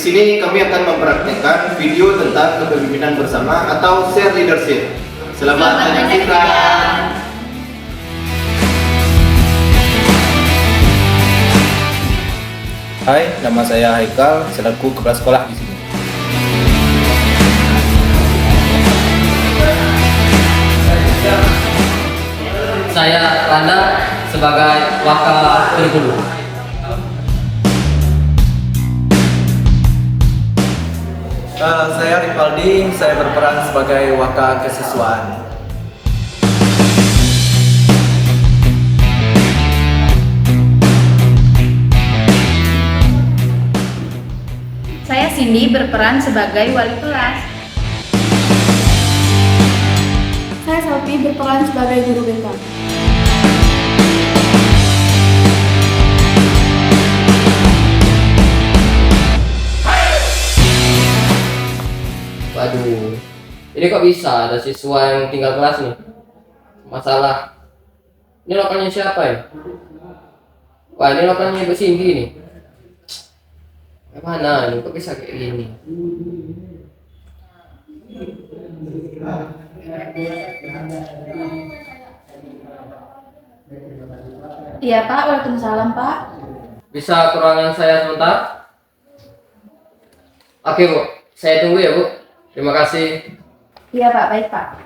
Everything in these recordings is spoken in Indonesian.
sini kami akan mempraktikkan video tentang kepemimpinan bersama atau share leadership. Selamat menyaksikan. Hai, nama saya Haikal, selaku kepala sekolah di sini. Saya Randa sebagai wakil guru. Saya Ripaldi, saya berperan sebagai wakil kesiswaan. Saya Cindy berperan sebagai wali kelas. Saya Selvi berperan sebagai guru BK. Waduh, ini kok bisa ada siswa yang tinggal kelas nih? Masalah. Ini lokalnya siapa ya? Wah, ini lokalnya Ibu Cindy nih. Mana ini kok bisa kayak gini? Iya Pak, waalaikumsalam Pak. Bisa kurangan saya sebentar? Oke Bu, saya tunggu ya Bu. Terima kasih. Iya Pak, baik Pak.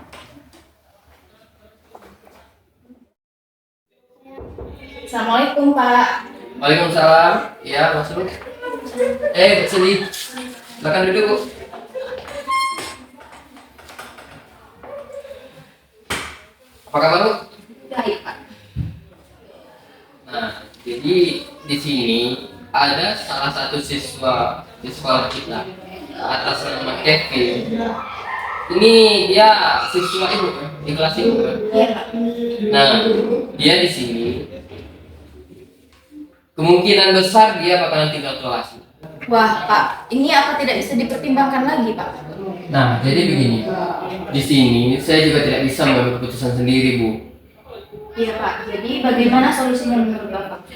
Assalamualaikum Pak. Waalaikumsalam. Iya, masuk. Sini. Silakan duduk Bu. Apa kabar Bu? Baik Pak. Nah, jadi di sini ada salah satu siswa di sekolah kita atas nama Kevin. Ini dia siswa Ibu di kelas Ibu. Iya Pak. Nah, dia di sini kemungkinan besar dia bakalan tinggal kelas. Wah Pak, ini apa tidak bisa dipertimbangkan lagi Pak? Nah, jadi begini. Di sini saya juga tidak bisa mengambil keputusan sendiri, Bu. Iya Pak, jadi bagaimana solusinya menurut Bapak?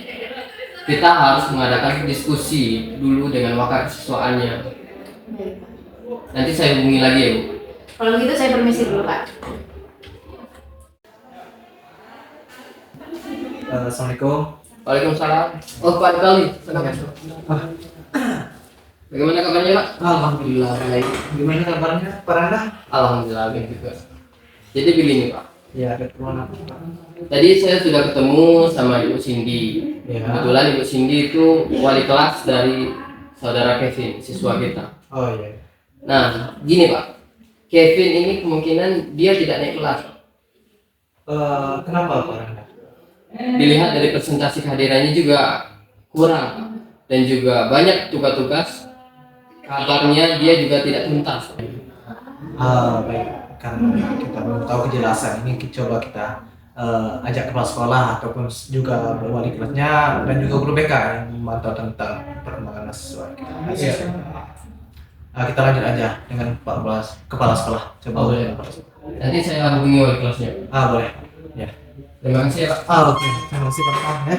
Kita harus mengadakan diskusi dulu dengan wakil siswaannya. Baik Pak. Nanti saya hubungi lagi ya, Bu. Kalau begitu saya permisi dulu Pak. Assalamualaikum. Waalaikumsalam. Oh, Pak Kali. Bagaimana kabarnya, Pak? Alhamdulillah baik. Gimana kabarnya, Pak Randa? Alhamdulillah baik juga. Jadi begini, Pak. Ya, ada keperluan apa, Pak? Tadi saya sudah ketemu sama Ibu Cindy. Ya. Kebetulan Ibu Cindy itu wali kelas dari saudara Kevin, siswa kita. Oh iya. Nah, gini Pak. Kevin ini kemungkinan dia tidak naik kelas. Kenapa, Pak Randa? Dilihat dari presentasi kehadirannya juga kurang, Pak. Dan juga banyak tugas-tugas. Kabarnya dia juga tidak tuntas. Baik. Karena kita belum tahu kejelasan ini, coba kita ajak kepala sekolah ataupun juga wali kelasnya dan juga guru BK yang memantau tentang perkembangan siswa kita. Kita lanjut aja dengan kepala sekolah. Coba. Oh, boleh. Nanti saya hubungi wali kelasnya. Boleh. Ya. Terima kasih ya Pak. Oke. Terima kasih Pak. Ya.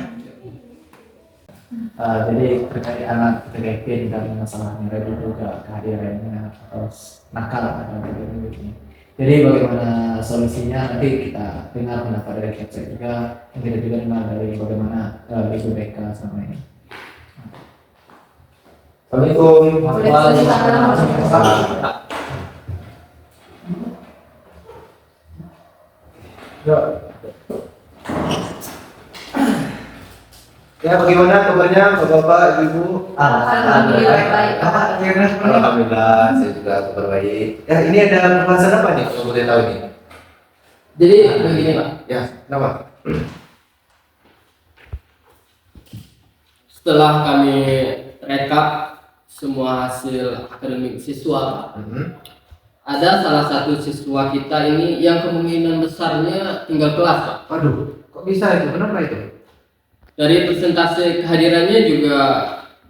Jadi terkait anak Kevin dan masalahnya tadi juga kehadirannya atau nakal atau begini. Jadi bagaimana solusinya nanti kita dengar pendapat dari Kevin juga, yang kita juga dengar dari bagaimana Ibu BK selama ini. Assalamualaikum. Waalaikumsalam. Ya, bagaimana kabarnya Bapak, Ibu? Alhamdulillah baik. Apa kira-kira seperti apa? Alhamdulillah, saya juga kabar baik. Ya, ini ada pembahasan apa nih kalau boleh tahu nih? Jadi begini Pak. Ya, kenapa? Setelah kami rekap semua hasil akademik siswa, Pak, ada salah satu siswa kita ini yang kemungkinan besarnya tinggal kelas, Pak. Waduh, kok bisa itu? Kenapa itu? Dari presentasi kehadirannya juga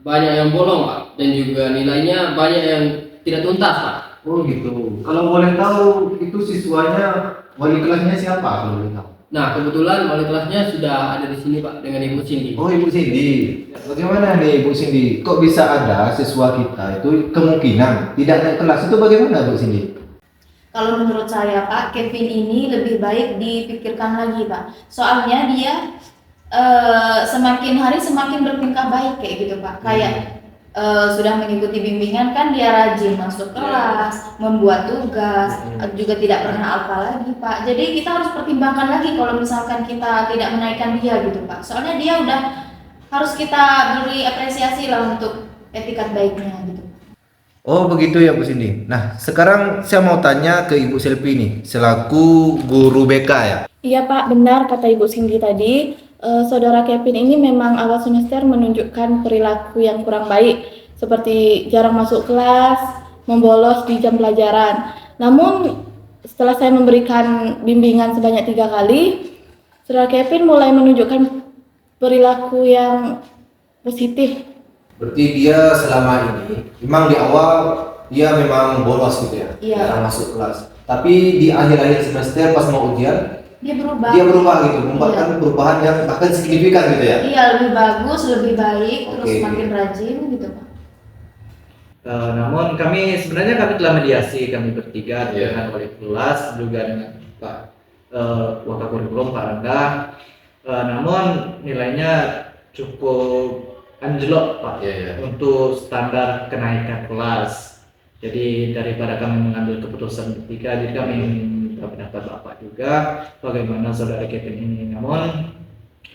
banyak yang bolong, Pak, dan juga nilainya banyak yang tidak tuntas, Pak. Oh gitu. Kalau boleh tahu itu siswanya wali kelasnya siapa kalau boleh tahu? Nah, kebetulan wali kelasnya sudah ada di sini Pak dengan Ibu Cindy. Oh, Ibu Cindy. Bagaimana nih Ibu Cindy? Kok bisa ada siswa kita itu kemungkinan tidak naik kelas itu bagaimana Bu Cindy? Kalau menurut saya Pak, Kevin ini lebih baik dipikirkan lagi Pak. Soalnya dia semakin hari semakin bertingkah baik kayak gitu Pak. Kayak sudah mengikuti bimbingan kan dia rajin masuk kelas, membuat tugas, juga tidak pernah alpa lagi Pak. Jadi kita harus pertimbangkan lagi kalau misalkan kita tidak menaikkan dia gitu Pak. Soalnya dia udah harus kita beri apresiasi lah untuk etikat baiknya gitu. Oh begitu ya Bu Cindy. Nah sekarang saya mau tanya ke Ibu Selvi nih, selaku guru BK ya. Iya Pak, benar kata Ibu Cindy tadi. Saudara Kevin ini memang awal semester menunjukkan perilaku yang kurang baik, seperti jarang masuk kelas, membolos di jam pelajaran. Namun setelah saya memberikan bimbingan sebanyak 3 kali, saudara Kevin mulai menunjukkan perilaku yang positif. Berarti dia selama ini memang di awal dia memang bolos gitu ya, Iya. jarang masuk kelas. Tapi di akhir-akhir semester pas mau ujian Dia berubah. dia berubah gitu, membuatkan perubahan yang bahkan signifikan gitu ya. Iya, lebih bagus, lebih baik, terus Oke. makin rajin gitu Pak. Namun kami telah mediasi kami bertiga Iya. dengan wali kelas juga dengan Pak Wakil Kurikulum Pak Rangga. Namun nilainya cukup anjlok Pak Iya, iya. untuk standar kenaikan kelas. Jadi daripada kami mengambil keputusan bertiga, jadi kami minta pendapat Bapak juga bagaimana saudara Kevin ini. Namun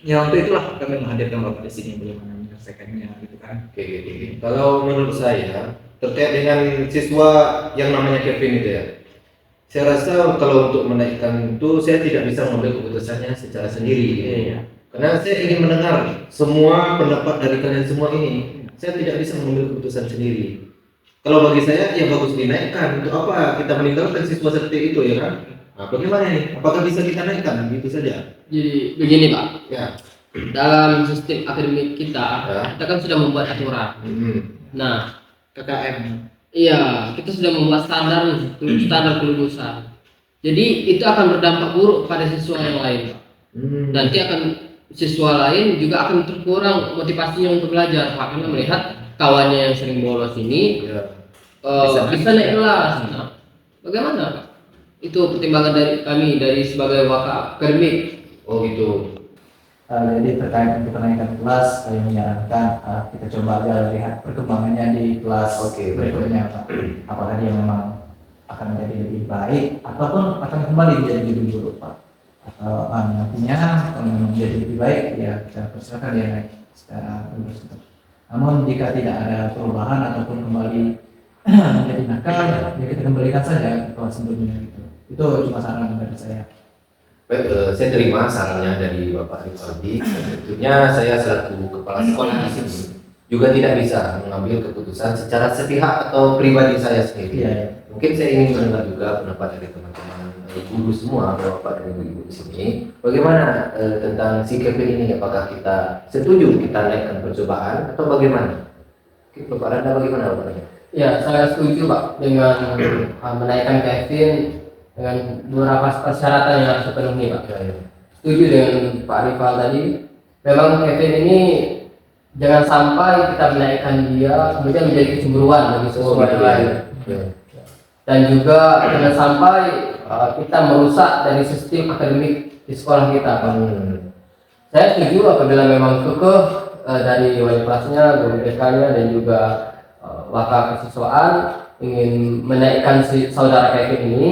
ya untuk itulah kami menghadirkan Bapak di sini bagaimana menyelesaikannya gitu kan. Oke, oke. Kalau menurut saya terkait dengan siswa yang namanya Kevin itu ya, saya rasa kalau untuk menaikkan itu saya tidak bisa mengambil keputusannya secara sendiri. Iya. Karena saya ingin mendengar semua pendapat dari kalian semua ini. Saya tidak bisa mengambil keputusan sendiri. Kalau bagi saya ya bagus dinaikkan. Untuk apa kita meninggalkan siswa seperti itu ya kan? Nah, bagaimana nih? Apakah bisa kita naikkan? Gitu saja. Jadi begini Pak, Ya. dalam sistem akademik kita, Ya. kita kan sudah membuat aturan. Nah, KKM. iya, kita sudah membuat standar kelulusan. Jadi itu akan berdampak buruk pada siswa yang lain Pak. Nanti akan siswa lain juga akan terkurang motivasinya untuk belajar Pak, karena melihat kawannya yang sering bolos ini Ya. bisa naik kelas. Nah, bagaimana Pak? Itu pertimbangan dari kami dari sebagai wakil akademik. Oh gitu. Jadi terkait untuk kenaikan kelas, saya menyarankan kita coba aja lihat perkembangannya di kelas Oke, berikutnya Pak. Apakah dia memang akan menjadi lebih baik ataupun akan kembali menjadi lebih buruk Pak. Atau nantinya kalau memang menjadi lebih baik ya kita persilakan dia naik secara lurus. Namun jika tidak ada perubahan ataupun kembali menjadi nakal, ya kita kembalikan saja ke kelas sebelumnya gitu. Itu cuma saran dari saya. Baik, saya terima sarannya dari Bapak Rivaldi. Tentunya saya selaku kepala sekolah di sini juga tidak bisa mengambil keputusan secara sepihak atau pribadi saya sendiri. Iya. Mungkin saya ingin mendengar juga pendapat dari teman-teman guru semua, Bapak dan Ibu di sini. Bagaimana tentang si Kevin ini? Apakah kita setuju kita naikkan percobaan atau bagaimana? Oke, Bapak Randa bagaimana Bapak? Ya, saya setuju Pak dengan menaikkan Kevin dengan beberapa persyaratan yang harus dipenuhi Pak. Setuju dengan Pak Rival tadi. Memang Kevin ini jangan sampai kita menaikkan dia kemudian menjadi kecemburuan bagi siswa yang lain. Dan juga jangan sampai kita merusak dari sistem akademik di sekolah kita Pak. Saya setuju apabila memang kekeh dari wali kelasnya, guru BK-nya dan juga wakil kesiswaan ingin menaikkan si saudara Kevin ini,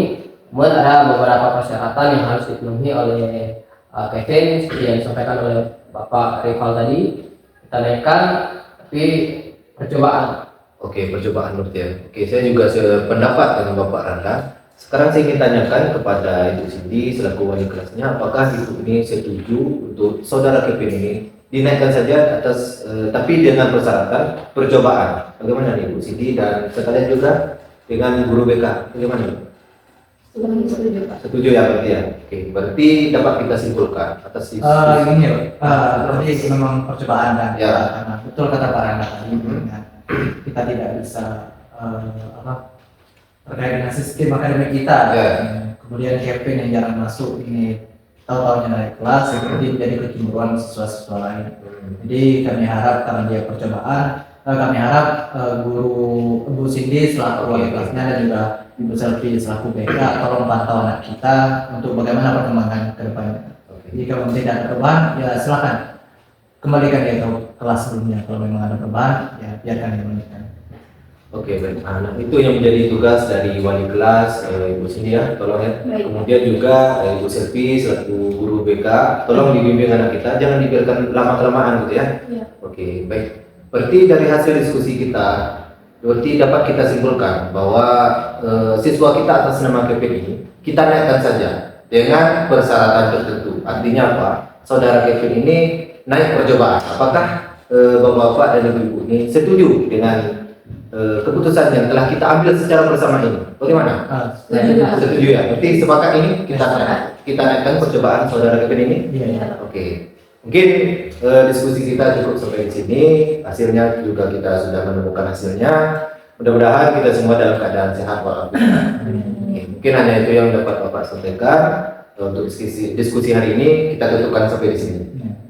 kemudian ada beberapa persyaratan yang harus dipenuhi oleh Kevin seperti yang disampaikan oleh Bapak Rival tadi. Kita naikkan tapi percobaan. Oke, percobaan menurut ya. Oke, saya juga sependapat dengan Bapak Randa. Sekarang saya ingin tanyakan kepada Ibu Cindy selaku wali kelasnya, apakah Ibu ini setuju untuk saudara Kevin ini dinaikkan saja atas tapi dengan persyaratan percobaan. Bagaimana nih Ibu Cindy dan sekalian juga dengan guru BK? Bagaimana? Setuju Pak. Setuju ya berarti ya. Oke, berarti dapat kita simpulkan atas Ini berarti memang percobaan kan? Ya. Karena betul kata Pak Randa tadi, kita tidak bisa terkait dengan sistem akademik kita. Ya. Kemudian Kevin yang jarang masuk ini tahu-tahunya naik kelas, jadi menjadi kecemburuan siswa-siswa lain. Jadi kami harap karena dia percobaan, kami harap guru Bu Cindy selaku wali kelasnya dan juga Ibu Selvi selaku BK tolong pantau anak kita untuk bagaimana perkembangan ke depannya. Jika memang tidak ada perubahan, ya silakan kembalikan dia ke kelas sebelumnya. Kalau memang ada perubahan, ya biarkan dia melanjutkan. Oke, baik. Nah, itu yang menjadi tugas dari wali kelas Ibu Cindy ya, tolong ya. Baik. Kemudian juga Ibu Selvi selaku guru BK, tolong dibimbing anak kita, jangan dibiarkan lama-kelamaan gitu ya. Iya. Oke, baik. Berarti dari hasil diskusi kita, berarti dapat kita simpulkan bahwa siswa kita atas nama Kevin ini kita naikkan saja dengan persyaratan tertentu. Artinya apa? Saudara Kevin ini naik percobaan. Apakah bapak-bapak dan ibu-ibu ini setuju dengan keputusan yang telah kita ambil secara bersama ini? Bagaimana? Setuju ya. Berarti sepakat ini kita naikkan percobaan saudara Kevin ini. Iya. Oke. Mungkin diskusi kita cukup sampai di sini. Hasilnya juga kita sudah menemukan hasilnya. Mudah-mudahan kita semua dalam keadaan sehat walafiat. Mungkin hanya itu yang dapat Bapak sampaikan untuk diskusi hari ini. Kita tutupkan sampai di sini.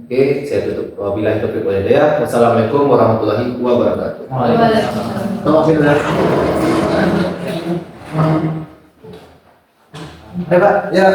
Oke, saya tutup. Wabillahi taufiq wal hidayah. Wassalamualaikum warahmatullahi wabarakatuh. Pak. Ya.